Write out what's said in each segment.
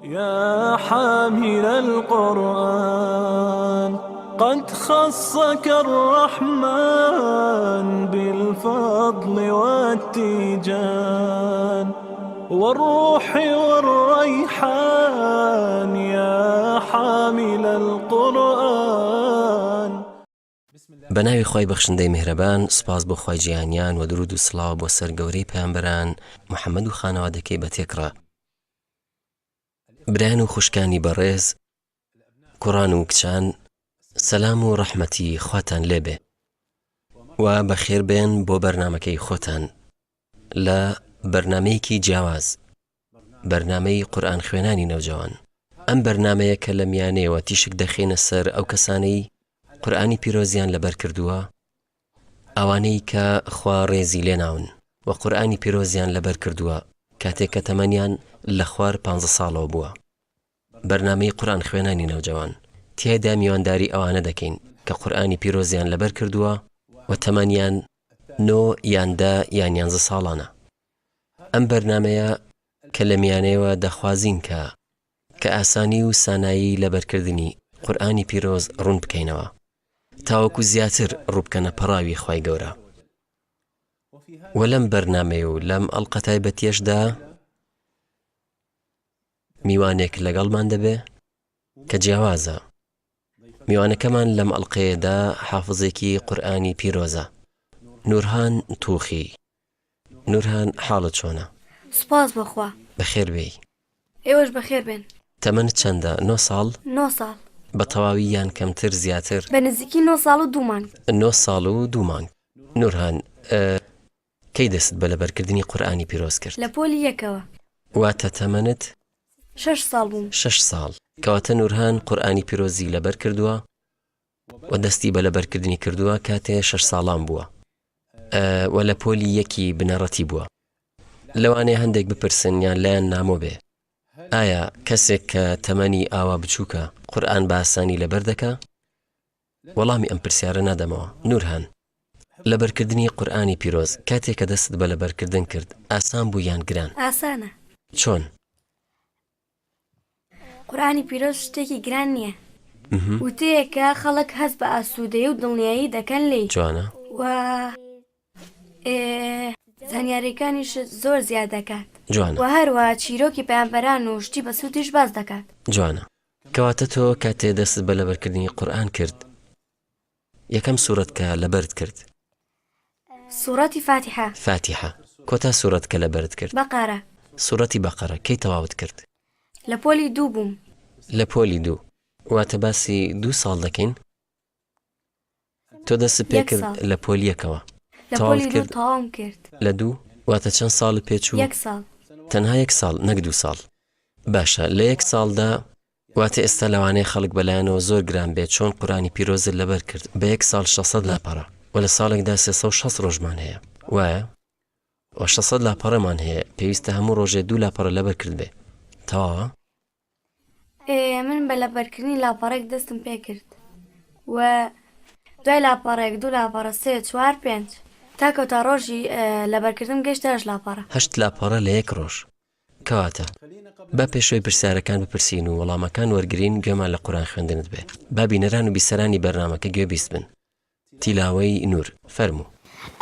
يا حامل القرآن قد خصك الرحمن بالفضل والتيجان والروح والريحان يا حامل القرآن. بەناوی خۆی بەخشندەی میهرەبان، سپاس بۆ خۆی جیهانیان و درود و سڵاو بۆ سەر گەورەی پەیامبەران محەممەد و خانەوادەکەی بەتێکڕا. برایان و خوشکانی بەڕێز، کوڕان و کچان، سەلام و ڕەحمەتی خواتان لێبێ و بەخێر بێن بۆ بەرنامەکەی خۆتان لە بەرنامەیەکی جیاواز، بەرنامەی قورئان خوێنانی نەوجەوان. ئەم بەرنامەیە کە لە میانەیەوە تیشک دەخێنە سەر ئەو کەسانەی قورئانی پیرۆزیان لەبەر کردووە، ئەوانەی کە خوا ڕێزی لێناون و قورئانی پیرۆزیان لەبەر کردووە کاتێک کە تەمەنیان لە خوار 15 ساڵەوە بووە. بەرنامەی قورئان خوێنانی نەوجەوان تیایدا میوانداری ئەوانە دەکەین کە قورئانی پیرۆزیان لەبەر کردووە و تەمەنیان 9 یان 10 یان 11 ساڵانە. ئەم بەرنامەیە کە لە میانەیەوە دەخوازین کە ئاسانی و سانایی لەبەرکردنی قورئانی پیرۆز ڕوون بکەینەوە تاوەکو زیاتر ڕووبکەنە پەڕاوی خوای گەورە. و لەم بەرنامەیە و لەم ئەڵقە تایبەتیەشدا میوانێک لەگەڵمان دەبێ کە جیاوازە. میوانەکەمان لەم ئەڵقەیەدا حافزێکی قورئانی پیرۆزە، نورهان تووخی. نورهان، حاڵت چۆنە؟ سپاس بەخوا. بەخێر بێی. ئێوەش بەخێر بێن. تەمەنت چەندە؟ 9 ساڵ؟ 9 ساڵ. بە تەواوی یان کەمتر زیاتر؟ بە نزیکی 9 ساڵ و 2 مانگ. 9 ساڵ و 2 مانگ. نورهان، کەی دەست بە لەبەرکردنی قورئانی پیرۆز کرد؟ لە پۆلی یەکەوە. واتە تەمەنت 6 ساڵ بووم. 6 ساڵ. کەواتە نورهان قورئانی پیرۆزی لەبەر کردووە و دەستی بە لەبەرکردنی کردووە کاتێ 6 ساڵان بووە و لە پۆلی یەکی بنەڕەتی بووە. لەوانەیە هەندێک بپرسن یان لایەن نامۆ بێ، ئایا کەسێک کە تەمەنی ئاوا بچووکە قورئان بە ئاسانی لەبەر دەکا؟ وەڵامی ئەم پرسیارە نادەمەوە. نورهان، لەبەرکردنی قورئانی پیرۆز کاتێک کە دەست بە لەبەرکردن کرد ئاسان بوو یان گران؟ ئاسانە. چۆن؟ قورئانی پیرۆز شتێکی گران نییە. وتەیەکە خەڵک هەست بە ئاسوودەیی و دڵنیایی دەکەن لێی. جوانە. و زانیاریەکانیش زۆر زیاد دەکات. جوانە. و هەروە چیرۆکی پەیامبەران و شتی بە سوودیش باز دەکات. جوانە. کەواتە تۆ کاتێ دەست بە لەبەرکردنی قورئان کرد یەکەم سوورەت کە لەبەرت کرد؟ سوورەتی فاتحە. فاتحە. کۆتا سوورەت کە لەبەرت کرد؟ بەقەرە. سوورەتی بەقەرە کەی تەواوت کرد؟ لە پۆلی 2 بووم. لە پۆلی 2. واتە باسی 2 ساڵ دەکەین؟ تۆ دەست پێ کرد لە پۆلی یەکەوە. لە پۆلی 2 تەواوم کرد. لە 2 واتە چەند ساڵت پێچوو؟ 1 ساڵ. تەنها 1 ساڵ، نەک 2 ساڵ. باشە، لە 1 ساڵدا واتە ئێستا لەوانەیە خەڵک بەلایەنەوە زۆر گران بێت چۆن قورئانی پیرۆزت لەبەر کرد. بە 1 ساڵ 600 لاپەڕە و لە ساڵێکدا 360 ڕۆژمان هەیە، وایە؟ و 600 لاپەڕەمان هەیە، پێویستە هەموو ڕۆژێ 2 لاپەڕە لەبەر کرد بێ. تەواوە؟ من بە لەبەرکردنی لاپەڕێک دەستم پێ کرد و دوای لاپەڕێک 2 لاپەڕە 3 4 5 تا کەوتا ڕۆژی لەبەرکردن گەیشتە 8 لاپەڕە. 8 لاپەڕە لە 1 ڕۆژ. کەواتە با پێشەوەی پرسیارەکان بپرسین و وەڵامەکان وەرگرین گوێمان لە قورئان خوێندنت بێ. با بینەران و بیسەرانی بەرنامەکە گوێبیست بن. تیلاوەی نور، فەرموو.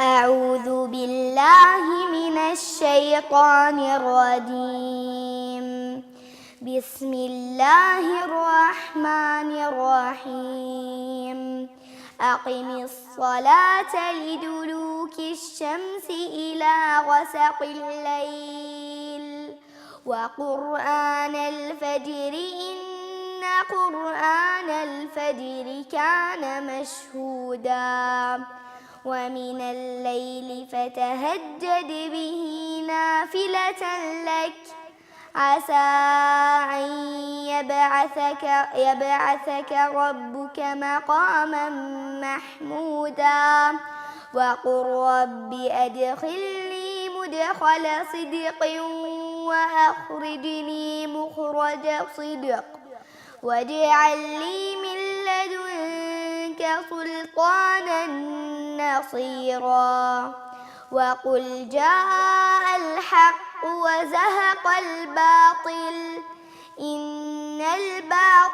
أعوذ بالله من الشيطان الرجيم بسم الله الرحمن الرحيم أقم الصلاة لدلوك الشمس إلى غسق الليل وقرآن الفجر إن قرآن الفجر كان مشهودا ومن الليل فتهجد به نافلة لك عسى أن يبعثك ربك مقاما محمودا وقل رب أدخلني مدخل صدق وأخرجني مخرج صدق واجعل لي من لدنك سلطانا نصيرا وقل جاء الحق وزهق الباطل إن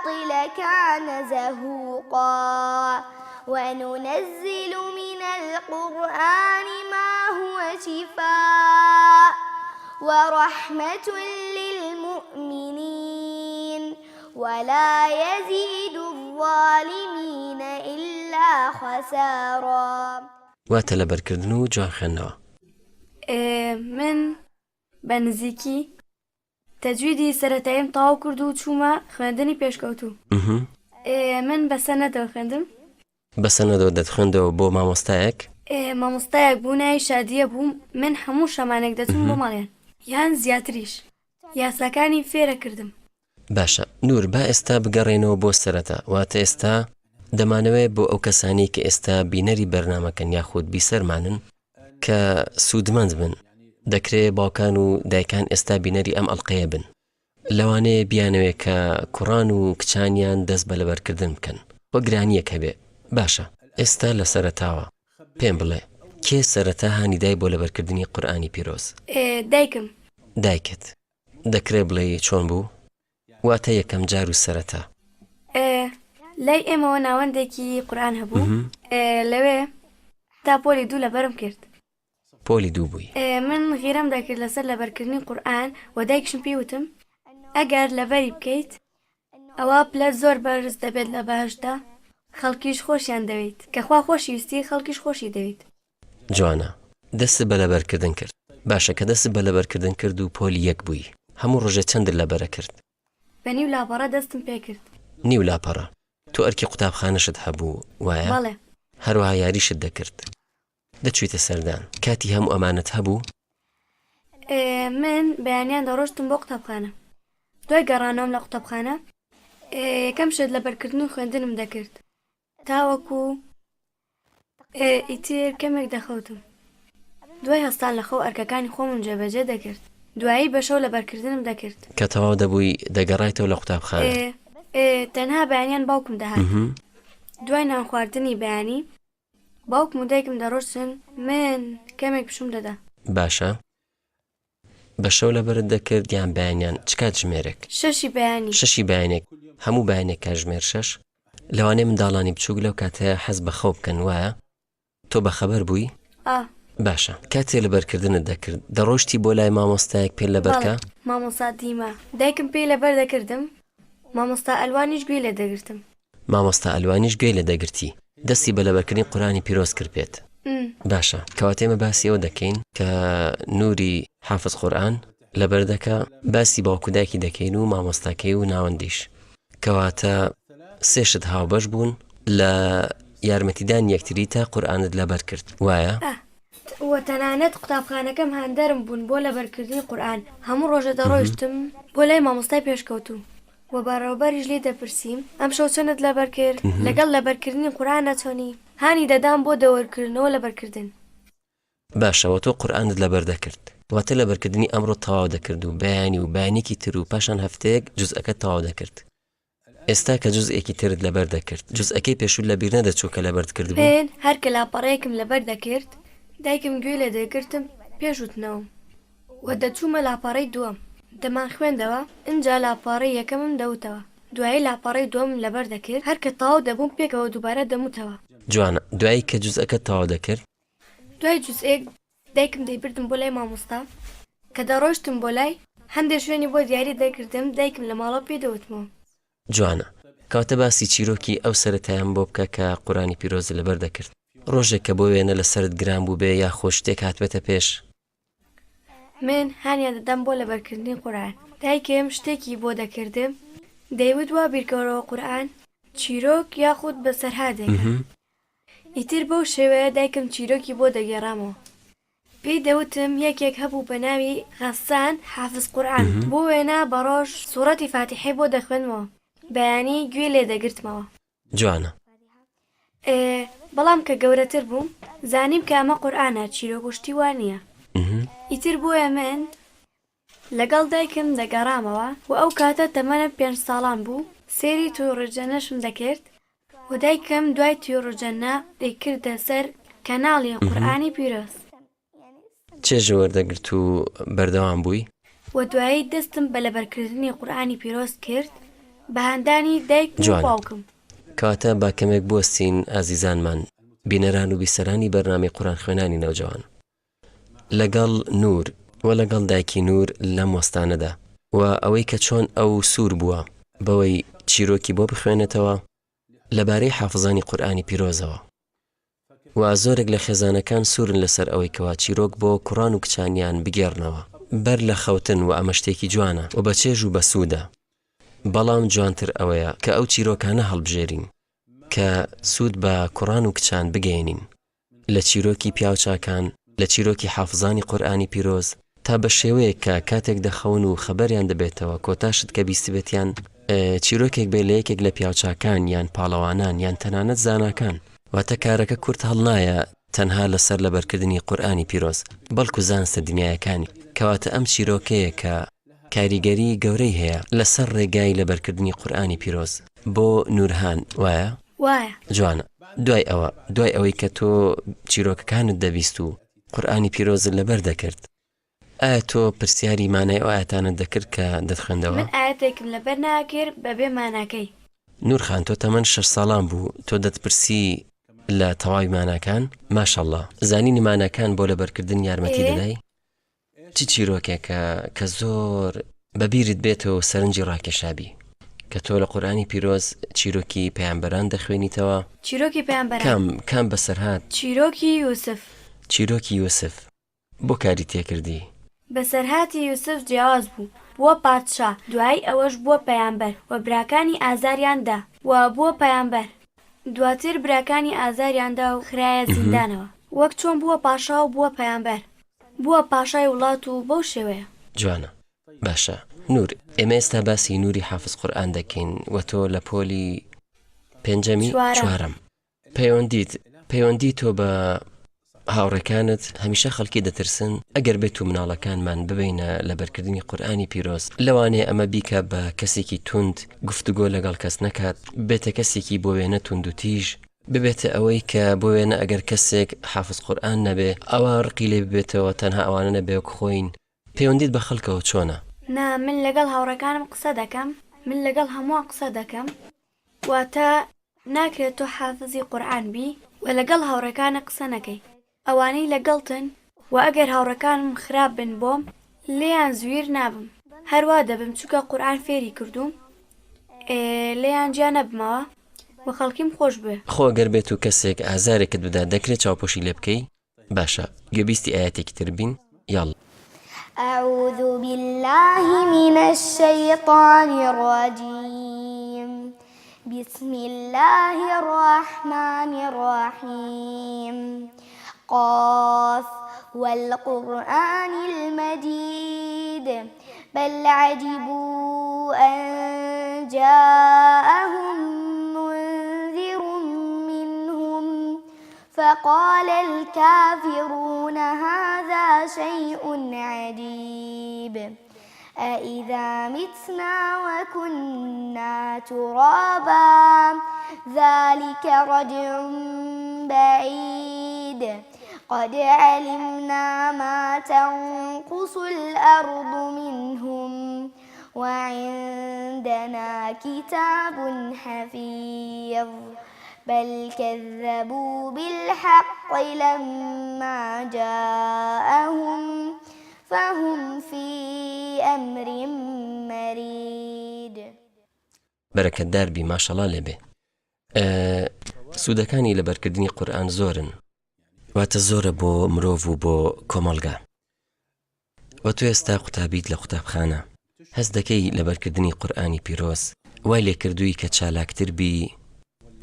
الباطل كان زهوقا وننزل من القرآن ما هو شفاء ورحمة للمؤمنين ولا يزيد الظالمين إلا خسارا. واتە لەبەرکردن و جوان خوێندنەوە. من بە نزیکی تەجویدی سەرەتاییم تەواو کرد و چوومە خوێندنی پێشکەوتوو. من بە سەنەدەوە خوێندم. بە سەنەدەوە دەتخوێندەوە بۆ مامۆستایەک؟ مامۆستایەک بوو ناوی شادیە بووم. من هەموو شەمانێک دەچوم بۆ ماڵیان یان زیاتریش. یاساکانی فێرە کردم. باشە نور با ئێستا بگەڕێنەوە بۆ سەرەتا. واتە ئێستا دەمانەوێت بۆ ئەو کەسانی کە ئێستا بینەری بەرنامەکەن یاخود بیسەرمانن کە سوودمەند بن، دەکرێت باوکان و دایکان ئێستا بینەری ئەم ئەڵقەیە بن، لەوانەیە بیانەوێت کە کوڕان و کچانیان دەست بە لەبەرکردن بکەن بۆ گرانیەک هەبێ. باشە ئێستا لە سەرەتاوە پێم بڵێ کێ سەرەتا هانیدای بۆ لەبەرکردنی قورئانی پیرۆز؟ دایکم. دایکت دەکرێت بڵێ چۆن بوو؟ واتە یەکەم جار و سەرەتا لای ئێمەوە ناوەندێکی قورئان هەبوو. لەوێ تا پۆلی 2 لەبەرم کرد. پۆلی 2 بووی. من غیرەم دەکرد لەسەر لەبەرکردنی قورئان و دایکشم پێیوتم ئەگەر لەبەری بکەیت ئەوە پلە زۆر بەرز دەبێت لە بەهەشتا، خەڵکیش خۆشیان دەوێت کە خوا خۆشی ویستی خەڵکیش خۆشی دەوێت. جوانە دەست بە لەبەرکردن کرد. باشە کە دەست بە لەبەرکردن کرد و پۆلی 1 بووی هەموو ڕۆژێ چەندت لەبەرە کرد؟ بە نیو لاپەڕە دەستم پێ کرد. نیو لاپەڕە. تۆ ئەرکی قوتابخانەشت هەبوو وایە؟ بەڵێ. هەروەها یاریشت دەکرد. دەچویتە سەردان کاتی هەموو ئەمانەت هەبوو؟ من بەیانیان دەڕۆشتم بۆ قوتابخانە. دوای گەڕانەوەم لە قوتابخانە یەکەم شت لەبەرکردن و خوێندنم دەکرد تاوەکو ئیتر کەمێک دەخەوتم. دوای هەستان لە خەو ئەرکەکانی خۆمم جێبەجێ دەکرد. دوایی بە شەو لەبەرکردنم دەکرد. کە تەواو دەبووی دەگەڕایتەوە لە قوتابخانە؟ تەنها بەیانیان باوکم دەهات. دوای نان خواردنی بەیانی باوکم و دایکم دەڕۆشتن من کەمێک پشوم دەدا. باشە بە شەو لەبەرت دەکرد یان بەیانیان چ کات ژمێرێک؟ 6 بەیانی. 6 بەیانێک هەموو بەیانێک کاتژمێر 6. لەوانەیە منداڵانی بچووک لەو کاتەیە حەز بە خەو بکەن وایە؟ تۆ بەخەبەر بووی؟ باشە کاتێ لەبەرکردنت دەکرد دەڕۆشتی بۆ لای مامۆستایەک پێ لەبەرکە؟ مامۆستا دیمە دایکم پێی لەبەر دەکردم. مامۆستا ئەلوانیش گوێ لێ دەگرتم. مامۆستا ئەلوانیش گوێ لێ دەگرتی. دەستی بە لەبەرکردنی قورئانی پیرۆز کرد پێت. باشە کەواتە ئێمە باسی ئەوە دەکەین کە نوری حافظ قورئان لەبەر دەکا باسی باوکو دایکی دەکەین و مامۆستاکەی و ناوەندیش. کەواتە سێشت هاوبەش بوون لە یارمەتیدان یەکتری تا قورئانت لەبەر کرد وایە؟ وە تەنانەت قوتابخانەکەم هەندەرم بوون بۆ لەبەرکردنی قورئان. هەموو ڕۆژە دەڕۆیشتم بۆ لای مامۆستای پێشکەوتوو و بەڕێوەبەریش لێ دەپرسیم ئەم شەو چەندت لەبەر کرد؟ لەگەڵ لەبەرکردنی قورئانە چۆنی؟ هانی دەدام بۆ دەوەرکردنەوە لەبەرکردن. باشەوە تۆ قورئانت لەبەر دەکرد واتە لەبەرکردنی ئەمڕۆ تەواو دەکرد و بەیانی و بەیانێکی تر و پاشان هەفتەیەک جوزئەکە تەواو دەکرد. ئێستا کە جوزئێکی ترت لەبەر دەکرد جوزئەکەی پێشوو لەبیر نەدەچوو کە لەبەرت کرد بوو؟ بێن هەر کە لاپەڕەیەکم لەبەر دەکرد دایکم گوێ لێ دەگرتم پێشوتنەوە و دەچوومە لاپەڕەی دووەم. دەمان خوێندەوە ئینجا لاپەڕەی یەکەمم دەوتەوە. دوایی لاپەڕەی دووەم لەبەر دەکرد هەر کە تەواو دەبووم پێکەوە دووبارە دەموتەوە. جوانە دوایی کە جوزئەکە تەواو دەکرد دوای جوزئێک دایکم دەیبردم بۆ لای مامۆستا کە دەڕۆشتم بۆ لای هەندێک شوێنی بۆ دیاری دەکردم دایکم لە ماڵە پێدەوتمەوە. جوانە کەواتە باسی چیرۆکی ئەو سەرەتایان بۆ بکە کە قورئانی پیرۆز لەبەر دەکرد. ڕۆژێک کە بۆ وێنە لە سەرت گران بوو بێ یا خۆش شتێک هاتوێتە پێش؟ من هانیان دەدەم بۆ لەبەرکردنی قورئان. دایکم شتێکی بۆ دەکردم دەیوت وا بیرکەوەرەوە قورئان چیرۆک یاخود بەسەرهادێک. ئیتر بەو شێوەیە دایکم چیرۆکی بۆ دەگێڕامەوە. پێی دەوتم یەکێک هەبوو بە ناوی غەسان حافظ قورئان بۆ وێنە بە ڕۆژ سوورەتی فاتیحەی بۆ دەخوێنمەوە بەیانی گوێ لێ دەگرتمەوە. جوانە بەڵام کە گەورەتر بووم زانیم کە ئەمە قورئانە چیرۆک وشتی وان نییە. ئیتر بۆیە من لەگەڵ دایکم دەگەڕامەوە و ئەو کاتە تەمەنە 5 ساڵان بوو. سێری تۆڕەجەنەشم دەکرد و دایکم دوای تۆڕەجەنە دەیکردە سەر کەناڵی قورئانی پیرۆز. چێژە وەردەگرت و بەردەوام بووی؟ و دوایی دەستم بە لەبەرکردنی قورئانی پیرۆز کرد بە هەندانی دایک و جوانە. باوکم. کەواتە با کەمێک بوەستین ئازیزانمان بینەران و بیسەرانی بەرنامەی قورآن خوێنانی نەوجەوان لەگەڵ نور و لەگەڵ دایکی نور لەم وەستانەدا و ئەوەی کە چۆن ئەو سوور بووە بەوەی چیرۆکی بۆ بخوێنێتەوە لەبارەی حافزانی قورآنی پیرۆزەوە و زۆرێک لە خێزانەکان سوورن لەسەر ئەوەی کەوا چیرۆک بۆ کوڕان و کچانیان بگێڕنەوە بەر لە خەوتن و ئەمە شتێکی جوانە و بە چێژ و بە سوودە. بەڵام جوانتر ئەوەیە کە ئەو چیرۆکانە هەڵبژێرین کە سوود بە کوڕان و کچان بگەێنین لە چیرۆکی پیاوچاکان لە چیرۆکی حافزانی قورآنی پیرۆز تا بە شێوەیە کە کاتێک دەخەون و خەبەریان دەبێتەوە کۆتاشت کە بیستبێتیان چیرۆکێک بێ لە یەکێک لە پیاوچاکان یان پاڵەوانان یان تەنانەت زاناکان واتە کارەکە کورت هەڵ نایە تەنها لەسەر لەبەرکردنی قورآنی پیرۆز بەڵکو زانستە دنیایەکانی کەواتە ئەم چیرۆکەیە کە کاریگەری گەورەی هەیە لەسەر ڕێگای لەبەرکردنی قورآنی پیرۆز بۆ نورهان وایە؟ وایە. جوانە. دوای ئەوەی کە تۆ چیرۆکەکانت دەبیست و قورآنی پیرۆزت لەبەر دەکرد ئایا تۆ پرسیاری مانای ئەو ئاەتانت دەکرد کە دەتخوێندەوە؟ من ئاەتێکم لەبەر ناکرد بەبێ ماناکەی. نورخان تۆ تەمەەن 6 ساڵان بوو تۆ دەتپرسی لە تەواوی ماناکان؟ ماشەڵڵا زانینی ماناکان بۆ لەبەرکردن یارمەتی دەدای؟ چی چیرۆکێکە کە زۆر بەبیرت بێتەوە سەرنجی ڕاکێشابی کە تۆ لە قورآنی پیرۆز چیرۆکی پەیامبەران دەخوێنیتەوە؟ چیرۆکی پەیامبەران کام بەسەرهات؟ چیرۆکی یوسف. چیرۆکی یوسف بۆ کاری تێکردی؟ بەسەرهاتی یوسف جیاواز بوو بووە پادشا دوای ئەوەش بووە پەیامبەر و براکانی ئازاریاندا و بووە پەیامبەر دواتر براکانی ئازاریاندا و خرایە زیندانەوە وەک چۆن بووە پاشا و بووە پەیامبەر بووە پاشای وڵات و بەو شێوەیە. جوانە. باشە نور ئێمە ئێستا باسی نوری حافز قورآن دەکەین و تۆ لە پۆلی پێنجەمی چوارەم پەیوەندی تۆ بە هاوڕێکانت هەمیشە خەڵکی دەترسن ئەگەر بێت و مناڵەکانمان ببینە لە بەرکردنی قورآنی پیرۆز لەوانەیە ئەمە بیکە بە کەسێکی توند گفتوگۆ لەگەڵ کەس نەکات بێتە کەسێکی بۆ وێنە توند و تیژ ببێتە ئەوەی کە بۆ وێنە ئەگەر کەسێک حافز قورآن نەبێ ئەوە ڕقی لێ ببێتەوە تەنها ئەوانە نەبێ خۆین. پەیوەندیت بە خەڵکەوە چۆنە؟ نا من لەگەڵ هاوڕەکانم قسە دەکەم من لەگەڵ هەمووان قسە دەکەم واتە ناکرێت تۆ حافزی قورآن بی و لەگەڵ هاوڕەکانە قسە نەکەی ئەوانەی لەگەڵتن و ئەگەر هاوڕەکانم خراپ بن بۆم لێیان زویر نابم هەروە دەبم چووکە قورآن فێری کردوم لێیان جیا نەبمەوە و خەڵکیم خۆش بێ. خۆ گەر بێت و کەسێک ئازارێکت بدا دەکرێت چاوپۆشی لێ بکەی؟ باشە گوێبیستی ئاەتێکی تر بین یاڵ. أعوذ بالله من الشيطان الرجيم بسم الله الرحمن الرحيم قاف والقرآن المجيد بل عجبوا أن جاءهم منذر منهم فقال الكافرون هذا شيء عجيب أإذا متنا وكنا ترابا ذلك رجع بعيد قد علمنا ما تنقص الأرض منهم وعندنا كتاب حفيظ بل كذبوا بالحق لما جاءهم فهم في أمر مريد. بەرەکەتدار بی ماشەڵا لێبێ. سوودەکانی لە بەرکردنی قورآن زۆرن واتە زۆرە بۆ مرۆڤ و بۆ کۆمەڵگا و تو ئێستا قوتابیت لە قوتابخانە هەست دەکەی لە بەرکردنی قورآنی پیرۆز وای لێ کردووی کە چالاکتر بی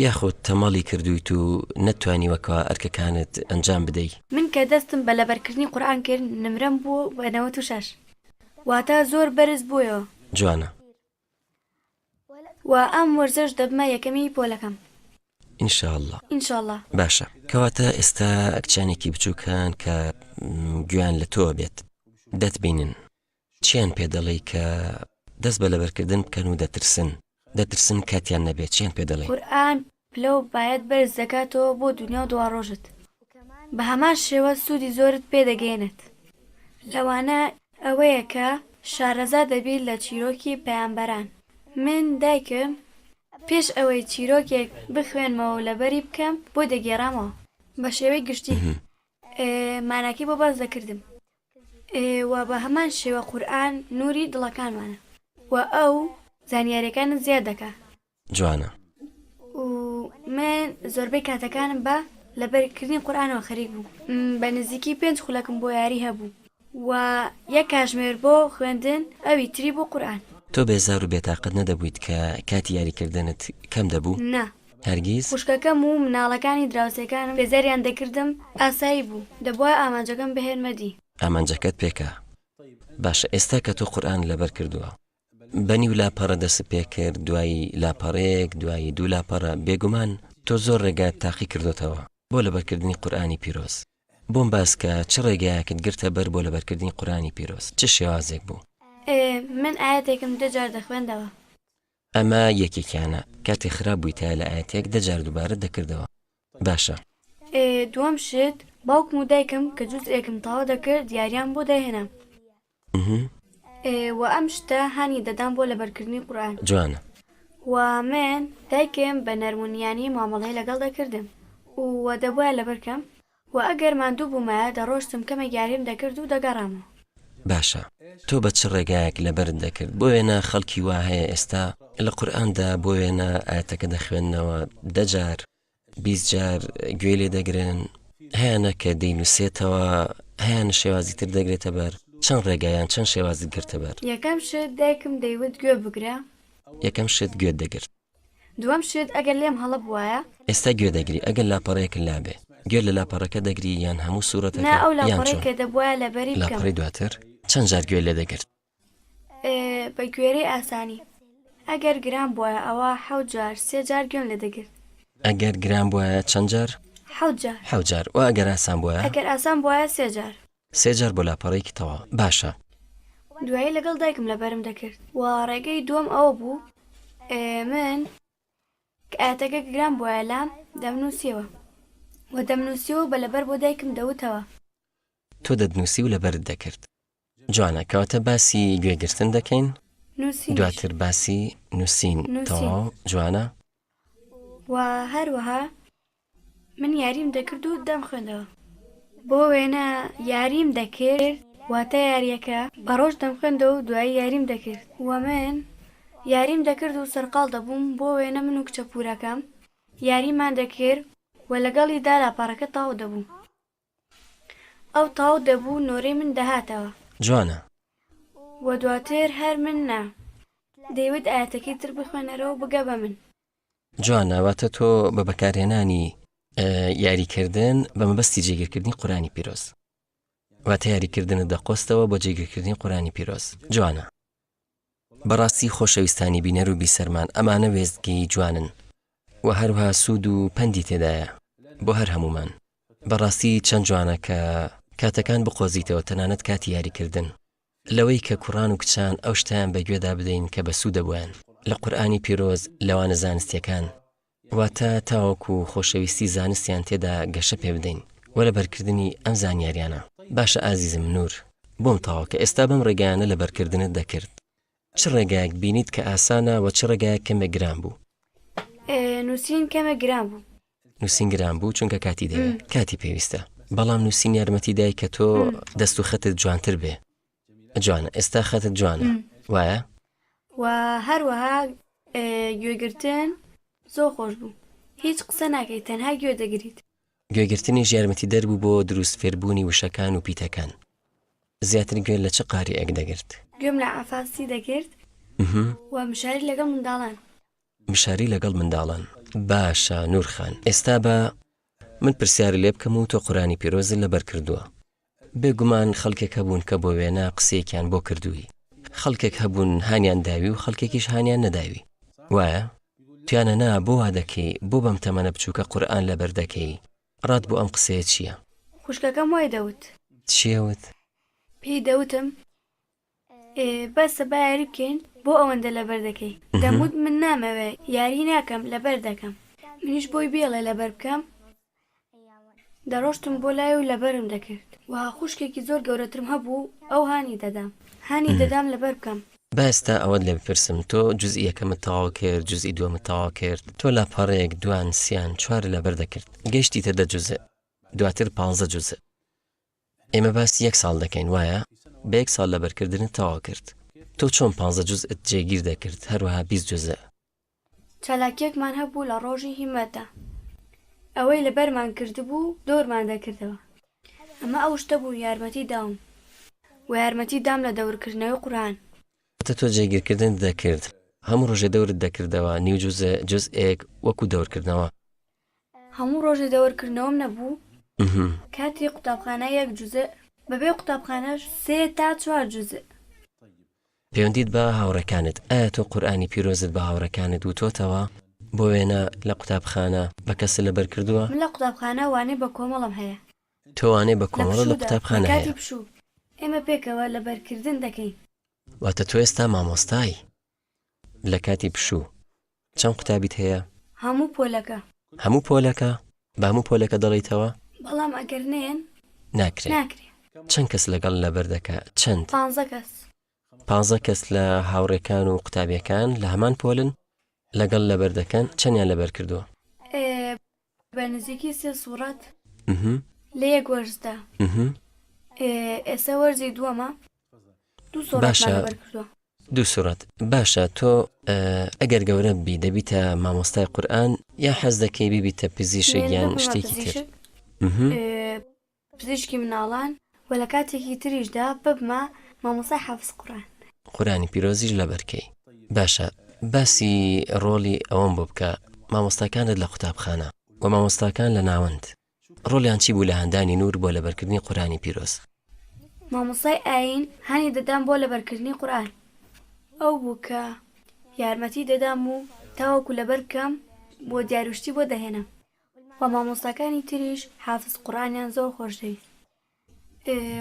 یاخود تەمەڵی کردویت و نەتوانی وەکەوە ئەرکەکانت ئەنجام بدەی. من کە دەستم بە لەبەرکردنی قورآن کرد نمرەم بوو بە 96 واتە زۆر بەرز بوویەوە. جوانە. و ئەم وەرزش دەبمە یەکەمی پۆلەکەم ئینشاءڵڵا. باشە کەواتە ئێستا کچانێکی بچووکان کە گویان لە تۆ بێت دەتبینن چیان پێ دەڵێی کە دەست بە لەبەرکردن بکەن و دەترسن کاتیان نەبێت چیان پێ دەڵێ؟ قورآن پلە و باەت بەرز دەکاتەوە بۆ دنیا و دوا ڕۆژت بە هەمان شێوە سوودی زۆرت پێدەگەێنێت لەوانە ئەوەیە کە شارەزا دەبیت لە چیرۆکی پەیامبەران من دایکم پێش ئەوەی چیرۆکێک بخوێنمەوە و لەبەری بکەم بۆ دەگێڕامەوە بە شێوەی گشتی ماناکی بۆ باز دەکردم و بە هەمان شێوە قورئان نووری دڵەکانمانە و ئەو زانیاریەکانت زیاد دەکات. جوانە. و من زۆربەی کاتەکانم بە لەبەرکردنی قورئانەوە خەریک بوو. بە نزیکی 5 خولەکم بۆ یاری هەبوو و یەک کاتژمێر بۆ خوێندن ئەوی تری بۆ قورئان. تۆ بێزار و بێتاقەت نەدەبوویت کە کاتی یاریکردنت کەم دەبوو؟ نا. هەرگیز؟ خوشکەکەم و مناڵەکانی دراوسەکانم بێزاریان دەکردم ئاسایی بوو دەبووە ئامانجەکەم بەهێرمەدی. ئامانجەکەت پێکە. باشە ئێستا کە تۆ قورئان لەبەر کردووە بەنی و لاپەڕە دەست پێ کرد دوایی لاپەڕەیەک دوایی دوو لاپەڕە بێگومان تۆ زۆر ڕێگات تاقی کردوتەوە بۆ لەبەرکردنی قورئانی پیرۆز. بۆم باس کە چ ڕێگایەکت گرتە بەر بۆ لەبەرکردنی قورئانی پیرۆز چ شێوازێک بوو؟ من ئاەتێکم 2 جار دەخوێندەوە. ئەمە یەکێکیانە کاتی خراپ بوویتە لە ئاەتێک 10 جار دووبارە دەکردەوە. باشە. دووەم شت باوکم و دایکم کە جوزئێکم تەواو دەکرد دیاریان بۆ دەهێنام و ئەم شتە هانی دەدام بۆ لەبەرکردنی قورئان. جوانە. و من دایکم بە نەرمونیانی مامەڵەی لەگەڵ دەکردم و دەبووە لەبەرکەم و ئەگەر ماندوو بوومایە دەڕۆشتم کەمێک یاریم دەکرد و دەگەڕامەوە. باشە. تۆ بە چ ڕێگایەک لەبەرت دەکرد بۆ وێنە خەڵکی وا هەیە ئێستا لە قورئاندا بۆ وێنە ئاەتەکە دەخوێننەوە 10 جار 20 جار گوێ لێ دەگرن هەیەنە کە دەینووسێتەوە هەیەنە شێوازی تر دەگرێتە بەر چەند ڕێگایان چەند شێوازت گرتە بەر؟ یەکەم شت دایکم دەیوت گوێ بگرە. یەکەم شت گوێت دەگرت. دووەم شت ئەگەر لێم هەڵە بووایە ئێستا گوێ دەگری ئەگەر لاپەڕەیەک لابێ گوێ لە لاپەڕەکە دەگری یان هەموو سوورەتەکە نا ئەو لاپەڕەیەکە دەبووە لەبەری بکەم. لاپەڕی دواتر چەند جار گوێ لێ دەگرت؟ بە گوێرەی ئاسانی ئەگەر گران بووە ئەوە 7 جار 3 جار گوێم لێ دەگرت. ئەگەر گران بووە چەند جار؟ 7 جار. 7 جار. و ئەگەر ئاسان بووە؟ ئەگەر ئاسان بووە 3 جار. 3 جار بۆ لاپەڕەیەکی تەواو. باشە. دوایی لەگەڵ دایکم لەبەرم دەکرد و ڕێگەی دووەم ئەوە بوو من ئاەتەکە گران بووە لام دەمنووسیەوە و دەمنووسیەوە بە لەبەر بۆ دایکم دەوتەوە. تۆ دەدنووسی و لەبەرت دەکرد. جوانە کەواتە باسی گوێگرتن دەکەین دواتر باسی نووسین تەواو. جوانە. و هەروەها من یاریم دەکرد و دەم خوێندەوە بۆ وێنە یاریم دەکرد واتە یاریەکە بەڕۆژ دەم خوێندەوە و دوایی یاریم دەکرد و من یاریم دەکرد و سەرقاڵ دەبووم بۆ وێنە من و کچە پورەکەم یاریمان دەکرد و لەگەڵیدا لاپەڕەکە تاو دەبوو ئەو تاو دەبوو نۆرەی من دەهاتەوە. جوانە. و دواتر هەر من نا دەیوت ئاەتەکەی تر بخوێنەرەوە بگە بە من. جوانە واتە تۆ بە بەکارهێنانی یاریکردن بە مەبەستی جێگیرکردنی قورئانی پیرۆز واتە یاریکردنت دەقۆستەوە بۆ جێگیرکردنی قورئانی پیرۆز. جوانە. بەڕاستی خۆشەویستانی بینەر و بیسەرمان ئەمانە وێستگەی جوانن و هەروها سوود و پەندی تێدایە بۆ هەر هەمومان. بەڕاستی چەند جوانە کە کاتەکان بقۆزیتەوە تەنانەت کاتی یاریکردن لەوەی کە کوڕان و کچان ئەو شتیان بەگوێدا بدەین کە بە سوودە بوویان لە قورئانی پیرۆز لەوانە زانستیەکان واتە تاوەکو خۆشەویستی زانستیان تێدا گەشە پێ بدەین وە لەبەرکردنی ئەم زانیاریانە. باشە ئازیزم نور بۆم تاوە کە ئێستا بەم ڕێگایانە لەبەرکردنت دەکرد چ ڕێگایەک بینیت کە ئاسانە و چ ڕێگایەک کەمێک گران بوو؟ نووسین کەمە گران بوو. نووسین گران بوو چونکە کاتی دەوێت کاتی پێویستە بەڵام نووسین یارمەتی دای کە تۆ دەست و خەتت جوانتر بێ. جوانە. ئێستا خەتت جوانە وایە؟ و هەروەها گوێگرتن زۆر خۆش بوو هیچ قسە ناکەیت تەنها گوێ دەگریت. گوێگرتنیش یارمەتی دەربوو بۆ دروست فێربوونی وشەکان و پیتەکان. زیاتر گوێ لە چه قاریەک دەگرت؟ گوێم لە ئافاسی دەگرت و مشاری لەگەڵ منداڵان. مشاری لەگەڵ منداڵان. باشە نورخان ئێستا بە من پرسیاری لێ بکەم و تۆ قورئانی پیرۆزت لەبەر کردووە. بێگومان خەڵکێک هەبوون کە بۆ وێنە قسەیەکیان بۆ کردووی خەڵکێک هەبوون هانیان داوی و خەڵکێکیش هانیان نەداوی وایە؟ تویانە نا بۆ وا دەکەی بۆ بەم تەمەنە بچووکە قورئان لەبەر دەکەی ڕات بۆ ئەم قسەیە چییە؟ خوشکەکەم وای دەوت. چیەوت؟ پێی دەوتم بەسە با یاری بکەین بۆ ئەوەندە لەبەر دەکەی. دەموت من نامەوێ یاری ناکەم لەبەر دەکەم منیش بۆی بێڵێ لەبەر بکەم دەڕۆشتم بۆ لای و لەبەرم دەکرد و خوشکێکی زۆر گەورەترم هەبوو ئەو هانی دەدام لەبەر بکەم باستا ئەوەت لێ بپرسم تۆ جزئی یەکەمت تەواو کرد جزئی دووەمت تەواو کرد تۆ لاپەڕەیەک دوان سیان چوار لەبەر دەکرد گەیشتیتە 10 جوزە دواتر 15 جوزە ئێمە باسی 1 ساڵ دەکەین وایە بە 1 ساڵ لەبەرکردنت تەواو کرد تۆ چۆن 15 جوزت جێگیر دەکرد هەروەها 20 جوزە چالاکیەکمان هەبوو لە ڕۆژی هیمەتە ئەوەی لەبەرمان کردبوو دۆرمان دەکردەوە ئەمە ئەو شتە بوو یارمەتی داوم و یارمەتی دام لە دەورکردنەوەی قورئان تۆ جێگیرکردن دەکرد هەموو ڕۆژێ دەورت دەکردەوە نیو جوزە جزئێک وەکو دەورکردنەوە هەموو ڕۆژێ دەورکردنەوەم نەبوو کاتی قوتابخانە 1 جوزە بەبێ قوتابخانەش 3 تا 4 جوزە پەیوەندیت بە هاوڕەکانت ئایا تۆ قورئانی پیرۆزت بە هاوڕەکانت وتۆتەوە بۆ وێنە لە قوتابخانە بە کەسە لەبەر کردووە من لە قوتابخانە وانێ بە کۆمەڵم هەیە تۆوانێ بە کۆمەڵە لە قوتابخانە کاتی هەیە پشوو ئێمە پێکەوە لەبەرکردن دەکەین واتە تۆ ئێستا مامۆستای لە کاتی پشوو چەند قوتابیت هەیە هەموو پۆلەکە هەموو پۆلەکە بە هەموو پۆلەکە دەڵێیتەوە بەڵام ئەگەر نێن ناکرێت ناکرێت چەند کەس لەگەڵ لەبەر دەکە چەند 15 کەس 15 کەس لە هاوڕێکان و قوتابیەکان لە هەمان پۆلن لەگەڵ لەبەر دەکەن چەندیان لەبەر کردووە بە نزیکی 3 سوورەت مهم. لە 1 وەرزدا مهم. ئێستا وەرزی دووەمە 2 سوورەت باشە. لەبەر کردووە 2 سوورەت باشە تۆ ئەگەر گەورە بی دەبیتە مامۆستای قورئان یا حەز دەکەی بیبیتە پزیشک یان شتێکی تر مهم. پزیشکی مناڵان و لە کاتێکی تریشدا ببمە مامۆستای حافز قورئان قورئانی پیرۆزیش لەبەرکەی باشە باسی ڕۆڵی ئەوەم بۆ بکە مامۆستاکانت لە قوتابخانە و مامۆستاکان لە ناوەند ڕۆڵیان چی بوو لە هەندانی نور بۆ لەبەرکردنی قورئانی پیرۆز مامۆستای ئاین هانی دەدام بۆ لەبەرکردنی قورئان ئەو بوو کە یارمەتی دەدام و تاوەکو لەبەر بکەم بۆ دیاروشتی بۆ دەهێنم و مامۆستاکانی تریش حافز قورئانیان زۆر خۆشەویست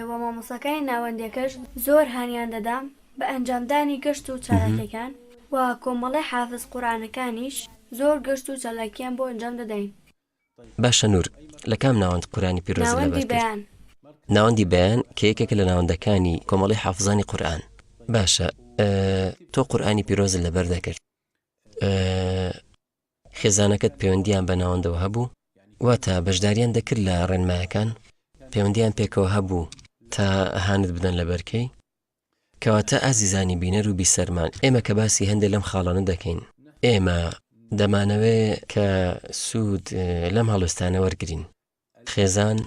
و مامۆستاکانی ناوەندیەکەش زۆر هانیان دەدام بە ئەنجامدانی گەشت و چالاکیەکان و کۆمەڵی حافز قورئانەکانیش زۆر گەشت و چالاکیان بۆ ئەنجام دەدەین باشە نور لە کام ناوەند قورئانی پیرۆز ناوەندی لەبەر بەیان ناوەندی بەیان کە یەکێکە لە ناوەندەکانی کۆمەڵی حافزانی قورئان باشە تۆ قورئانی پیرۆز لەبەر دەکرد خێزانەکەت پەیوەندیان بە ناوەندەوە هەبوو واتە بەشداریان دەکرد لە ڕێنمایەکان پەیوەندیان پێکەوە هەبوو تا هانت بدەن لەبەرکەی کەواتە ئازیزانی بینەر و بیسەرمان ئێمە کە باسی هەندێک لەم خاڵانە دەکەین ئێمە دەمانەوێت کە سوود لەم هەڵوێستانە وەرگرین خێزان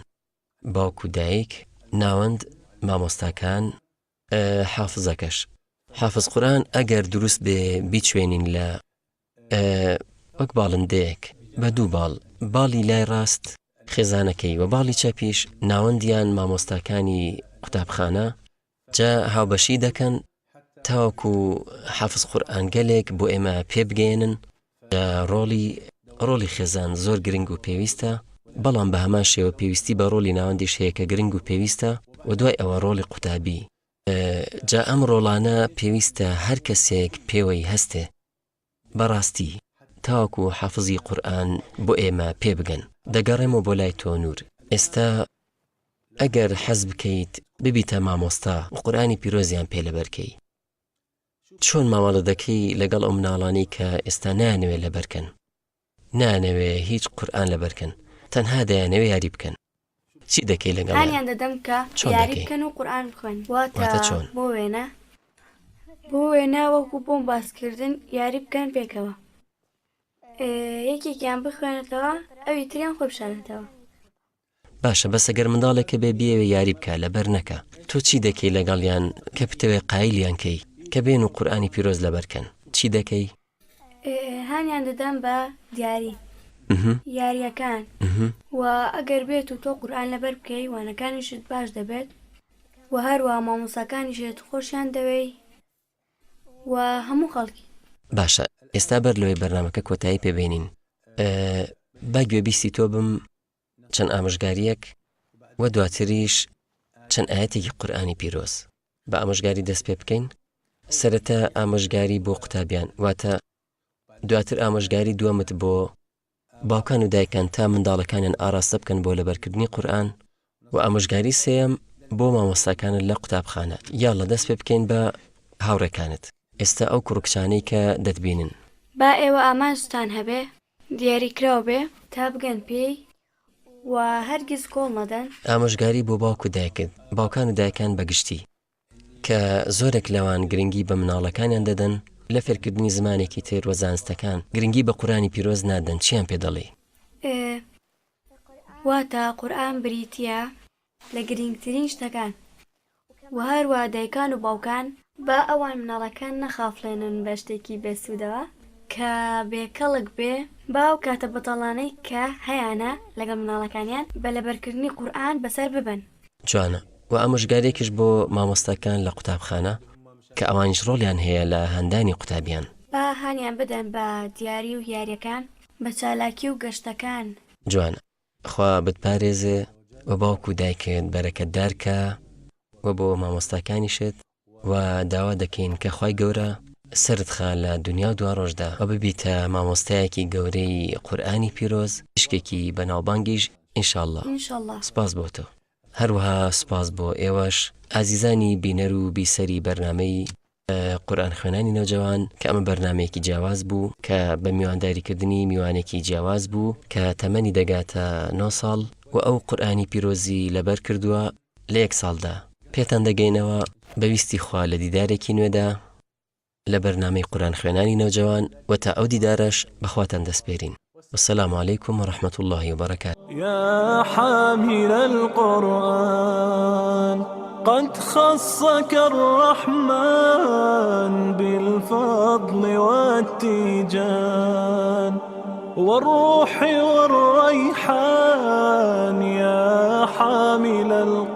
باوکو دایک ناوەند مامۆستاکان حافزەکەش حافز قورئان ئەگەر دروست بێ بیچوێنین لە وەک باڵندەیەک بە 2 باڵ باڵی لای ڕاست خێزانەکەی و باڵی چەپیش ناوەندیان مامۆستاکانی قوتابخانە جا هاوبەشی دەکەن تاوەکو حافز قورئان گەلێک بۆ ئێمە پێ بگەێنن ڕۆڵی خێزان زۆر گرنگ و پێویستە بەڵام بە هەمان شێوە پێویستی بە ڕۆڵی ناوەندیش هەیە کە گرنگ و پێویستە و دوای ئەوە ڕۆڵی قوتابی جا ئەم ڕۆڵانە پێویستە هەر کەسێک پێوەی هەستێ بەڕاستی تاوەکو حافزی قورئان بۆ ئێمە پێ بگەن دەگەڕێمەوە بۆ لای تۆ نور ئێستا ئەگەر حەز بکەیت ببیتە مامۆستا و قورئانی پیرۆزیان پێ لەبەرکەی چۆن ماوەڵە دەکەی لەگەڵ ئەو مناڵانی کە ئێستا نانەوێت لەبەرکەن نانەوێ هیچ قورئان لەبەرکەن تەنها دەیانەوێ یاری بکەن چی دەکەی لەگەڵ هانیان دەدەم کە یاری بکەن و قورئان بخوێن واتە چۆن بۆ وێنە وەکو بۆم باسکردن یاری بکەن پێکەوە یەکێکیان بخوێنێتەوە ئەوی تریان خۆ بشارێتەوە باشە بەس ئەگەر منداڵێکە بێ بیەوێ یاری بکە لەبەر نەکە تۆ چی دەکەی لەگەڵیان کە بتەوێ قایلیان کەی کە بێن و قورئانی پیرۆز لەبەرکەن چی دەکەی هانیان دەدەم بە دیاری یاریەکان و ئەگەر بێت و تۆ قورئان لەبەر بکەی وانەکانیشت باش دەبێت و هەروە مامۆستاکانیشت خۆشیان دەوێی و هەموو خەڵکی باشە ئێستا بەر لەوەی بەرنامەکە کۆتایی پێبێنین با گوێبیستی تۆ بم چەند ئامۆژگاریەک و دواتریش چەند ئاەتێکی قورئانی پیرۆز بە ئامۆژگاری دەست پێ بکەین سەرەتا ئامۆژگاری بۆ قوتابیان واتە دواتر ئامۆژگاری دووەمت بۆ باوکان و دایکان تا منداڵەکانیان ئاراستە بکەن بۆ لەبەرکردنی قورئان و ئامۆژگاری سێم بۆ مامۆستاکانت لە قوتابخانە یاڵە دەست پێ بکەین بە هاوڕێکانت ئێستا ئەو کوڕکچانەی کە دەتبینن با ئێوە ئامانجتان هەبێ دیاریکراو بێ تا بگەن پێی و هەرگیز کۆڵ نەدەن ئامۆژگاری بۆ باوک و دایکت باوکان و دایکان بەگشتی کە زۆرێک لەوان گرنگی بە مناڵەکانیان دەدەن لە فێرکردنی زمانێکی تر وە زانستەکان گرنگی بە قورآنی پیرۆز نادەن چیان پێ دەڵێ واتە قورئان بریتیە لە گرنگترین شتەکان و هەروە دایکان و باوکان با ئەوان مناڵەکان نەخافڵێنن بە شتێکی بێسوودەوە کە بێکەڵک بێ باو کاتە بەتەڵانەی کە هەیەە لەگەڵ مناڵەکانیان بە لەبەرکردنی قورئان بەسەر ببن جوانە و ئامۆژگارێکیش بۆ مامۆستاکان لە قوتابخانە کە ئەوانش ڕۆڵیان هەیە لە هەندانی قوتابیان با هانیان بدەن بە دیاری و یاریەکان بە چالاکی و گەشتەکان جوانە خوا بتپارێزێ و باوک و دایکت بەرەکەتدارکە و بۆ مامۆستاکانیشت و داوا دەکەین کە خوای گەورە سرت خا لە دنیا و دوا ڕۆژدا و ببیتە مامۆستایەکی گەورەی قورئانی پیرۆز شتێکی بەناوبانگیش ئینشاءالله سپاس بۆ تۆ هەروەها سپاس بۆ ئێوەش ئازیزانی بینەر و بیسەری بەرنامەی قورئان خوێنانی نەوجەوان کە ئەمە بەرنمەیەکی جیاواز بوو کە بە میوانداریکردنی میوانێکی جیاواز بوو کە تەمەنی دەگاتە 9 ساڵ و ئەو قورئانی پیرۆزی لەبەر کردووە لە 1 ساڵدا پێتان دەگەینەوە بەویستی خوا لە دیدارێکی نوێدا لە بەرنامەی قورئان خوێنانی نەوجەوان و تا ئەو دیدارەش بەخواتان دەسپێرین والسلام عليكم ورحمة الله وبركاته يا حامل القرآن قد خصك الرحمن بالفضل والتيجان والروح والريحان يا حامل القرآن